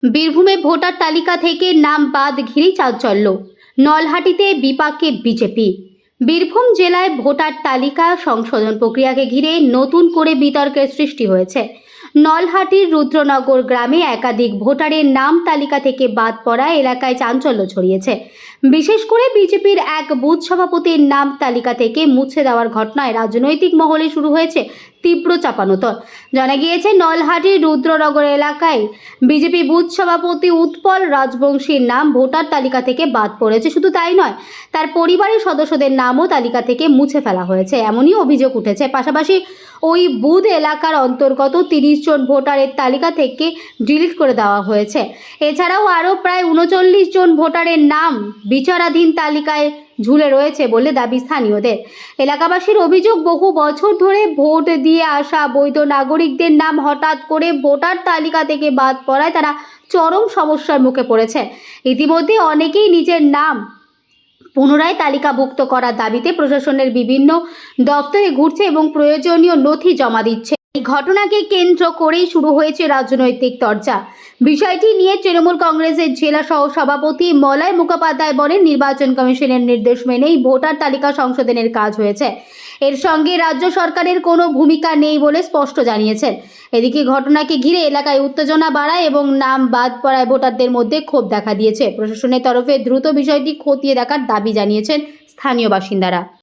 বীরভূমে ভোটার তালিকা থেকে নাম বাদ ঘিরেই চাঞ্চল্য। নলহাটিতে বিপাকে বিজেপি। বীরভূম জেলায় ভোটার তালিকা সংশোধন প্রক্রিয়াকে ঘিরে নতুন করে বিতর্কের সৃষ্টি হয়েছে। নলহাটির রুদ্রনগর গ্রামে একাধিক ভোটারের নাম তালিকা থেকে বাদ পড়ায় এলাকায় চাঞ্চল্য ছড়িয়েছে। বিশেষ করে বিজেপির এক বুথ সভাপতির নাম তালিকা থেকে মুছে দেওয়ার ঘটনায় রাজনৈতিক মহলে শুরু হয়েছে তীব্র চাপানোতর। জানা গিয়েছে, নলহাটির রুদ্রনগর এলাকায় বিজেপি বুথ সভাপতি উৎপল রাজবংশীর নাম ভোটার তালিকা থেকে বাদ পড়েছে। শুধু তাই নয়, তার পরিবারের সদস্যদের নামও তালিকা থেকে মুছে ফেলা হয়েছে, এমনই অভিযোগ উঠেছে। পাশাপাশি ওই বুথ এলাকার অন্তর্গত 30 জন ভোটারের তালিকা থেকে ডিলিট করে দেওয়া হয়েছে। এছাড়াও আরও প্রায় 39 জন ভোটারের নাম বিচারাধীন তালিকায় ঝুলে রয়েছে বলে দাবি স্থানীয়দের। এলাকাবাসীর অভিযোগ, বহু বছর ধরে ভোট দিয়ে আসা বৈধ নাগরিকদের নাম হঠাৎ করে ভোটার তালিকা থেকে বাদ পড়ায় তারা চরম সমস্যার মুখে পড়েছে। ইতিমধ্যে অনেকেই নিজের নাম পুনরায় তালিকাভুক্ত করার দাবিতে প্রশাসনের বিভিন্ন দপ্তরে ঘুরছে এবং প্রয়োজনীয় নথি জমা দিচ্ছে। এই ঘটনাকে কেন্দ্র করেই শুরু হয়েছে রাজনৈতিক চর্চা। বিষয়টি নিয়ে তৃণমূল কংগ্রেসের জেলা সহ সভাপতি মলয় মুখোপাধ্যায় বলেন, নির্বাচন কমিশনের নির্দেশ মেনেই ভোটার তালিকা সংশোধনের কাজ হয়েছে। এর সঙ্গে রাজ্য সরকারের কোনো ভূমিকা নেই বলে স্পষ্ট জানিয়েছেন। এদিকে ঘটনাকে ঘিরে এলাকায় উত্তেজনা বাড়ায় এবং নাম বাদ পড়ায় ভোটারদের মধ্যে ক্ষোভ দেখা দিয়েছে। প্রশাসনের তরফে দ্রুত বিষয়টি খতিয়ে দেখার দাবি জানিয়েছেন স্থানীয় বাসিন্দারা।